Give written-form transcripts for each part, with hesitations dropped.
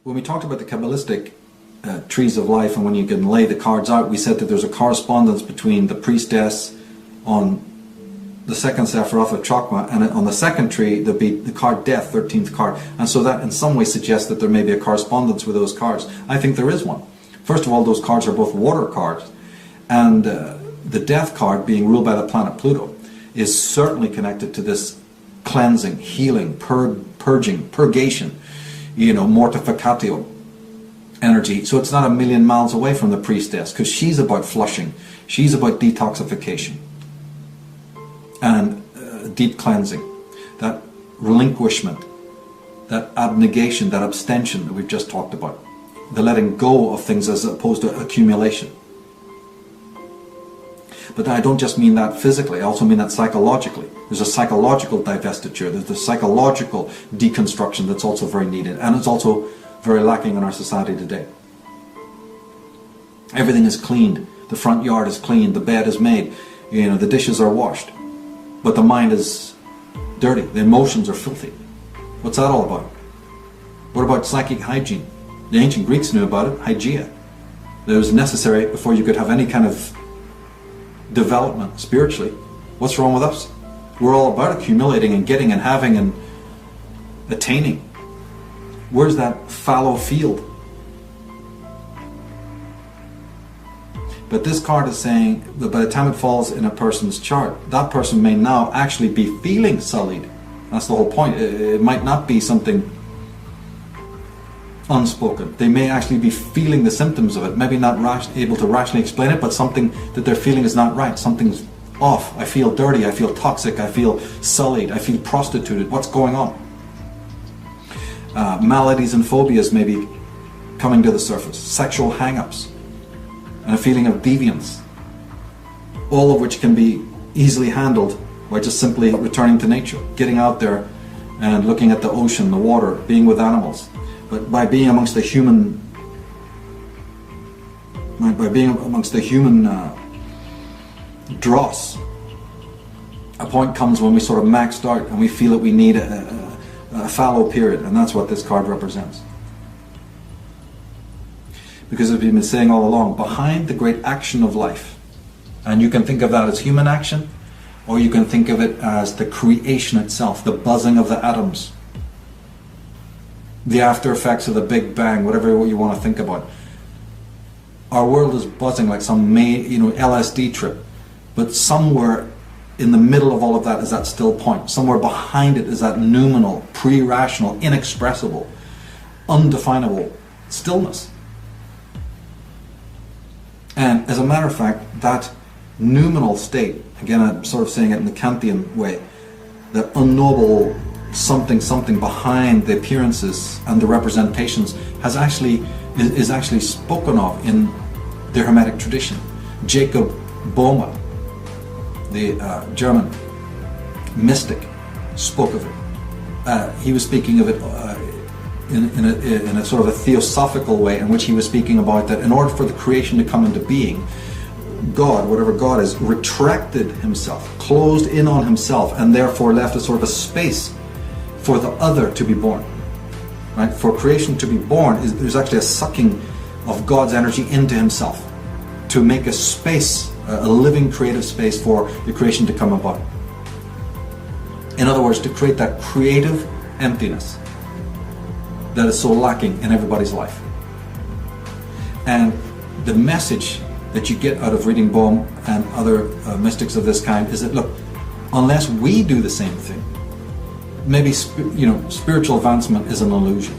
when we talked about the Kabbalistic trees of life, and when you can lay the cards out, we said that there's a correspondence between the priestess on the second Sephiroth of Chokmah, and on the second tree there'd be the card Death, 13th card, and so that in some way suggests that there may be a correspondence with those cards. I think there is one. First of all, those cards are both water cards, and the Death card, being ruled by the planet Pluto, is certainly connected to this cleansing, healing, purging, purgation, mortificatio energy. So it's not a million miles away from the priestess, because she's about flushing, she's about detoxification and deep cleansing, that relinquishment, that abnegation, that abstention that we've just talked about, the letting go of things as opposed to accumulation. But I don't just mean that physically, I also mean that psychologically. There's a psychological divestiture, there's the psychological deconstruction that's also very needed, and it's also very lacking in our society today. Everything is cleaned, the front yard is cleaned, the bed is made, the dishes are washed, but the mind is dirty, the emotions are filthy. What's that all about? What about psychic hygiene? The ancient Greeks knew about it, hygeia. It was necessary before you could have any kind of development spiritually. What's wrong with us? We're all about accumulating and getting and having and attaining. Where's that fallow field? But this card is saying that by the time it falls in a person's chart, that person may now actually be feeling sullied. That's the whole point. It might not be something unspoken. They may actually be feeling the symptoms of it, maybe not able to rationally explain it, but something that they're feeling is not right. Something's off. I feel dirty, I feel toxic, I feel sullied, I feel prostituted. What's going on? Maladies and phobias may be coming to the surface. Sexual hang-ups and a feeling of deviance. All of which can be easily handled by just simply returning to nature, getting out there and looking at the ocean, the water, being with animals. But by being amongst the human, dross, a point comes when we sort of maxed out and we feel that we need a fallow period, and that's what this card represents. Because as we've been saying all along, behind the great action of life, and you can think of that as human action, or you can think of it as the creation itself, the buzzing of the atoms, the after effects of the Big Bang, whatever you want to think about. Our world is buzzing like some LSD trip, but somewhere in the middle of all of that is that still point. Somewhere behind it is that noumenal, pre-rational, inexpressible, undefinable stillness. And as a matter of fact, that noumenal state, again I'm sort of saying it in the Kantian way, that unknowable something behind the appearances and the representations is actually spoken of in the Hermetic tradition. Jacob Boehme, the German mystic, spoke of it. He was speaking of it in a sort of a theosophical way, in which he was speaking about that in order for the creation to come into being, God, whatever God is, retracted himself, closed in on himself, and therefore left a sort of a space for the other to be born. Right? For creation to be born, there's actually a sucking of God's energy into himself to make a space, a living creative space for the creation to come about. In other words, to create that creative emptiness that is so lacking in everybody's life. And the message that you get out of reading Boehme and other mystics of this kind is that, look, unless we do the same thing, maybe spiritual advancement is an illusion.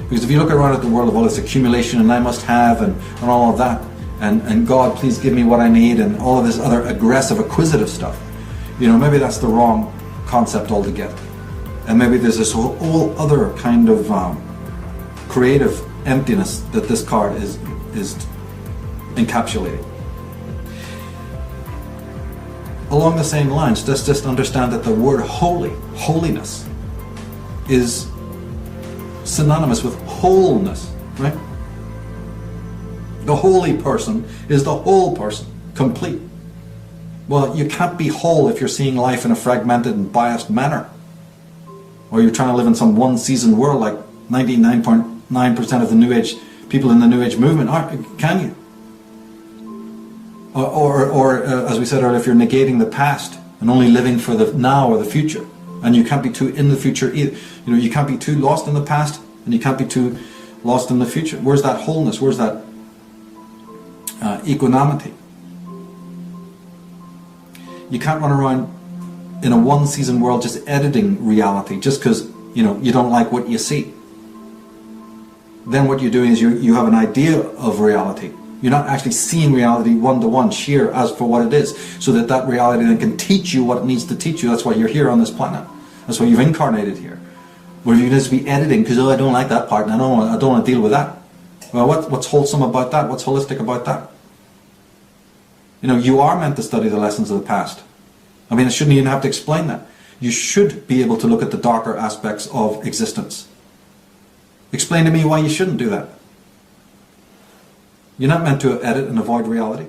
Because if you look around at the world of all this accumulation and I must have and all of that, and God, please give me what I need, and all of this other aggressive, acquisitive stuff, maybe that's the wrong concept altogether. And maybe there's this whole other kind of creative emptiness that this card is encapsulating. Along the same lines, let's just understand that the word holy, holiness, is synonymous with wholeness, right? The holy person is the whole person, complete. Well, you can't be whole if you're seeing life in a fragmented and biased manner. Or you're trying to live in some one-season world like 99.9% 99% of the New Age people in the New Age movement aren't, can you? Or as we said earlier, if you're negating the past and only living for the now or the future, and you can't be too in the future either. You know, you can't be too lost in the past, and you can't be too lost in the future. Where's that wholeness? Where's that equanimity? You can't run around in a one-season world just editing reality just because you don't like what you see. Then what you're doing is you have an idea of reality. You're not actually seeing reality one-to-one, sheer as for what it is, so that reality then can teach you what it needs to teach you. That's why you're here on this planet. That's why you've incarnated here. Where you can just be editing because I don't like that part and I don't want to deal with that. Well, what's wholesome about that? What's holistic about that? You are meant to study the lessons of the past. I mean, I shouldn't even have to explain that. You should be able to look at the darker aspects of existence. Explain to me why you shouldn't do that. You're not meant to edit and avoid reality.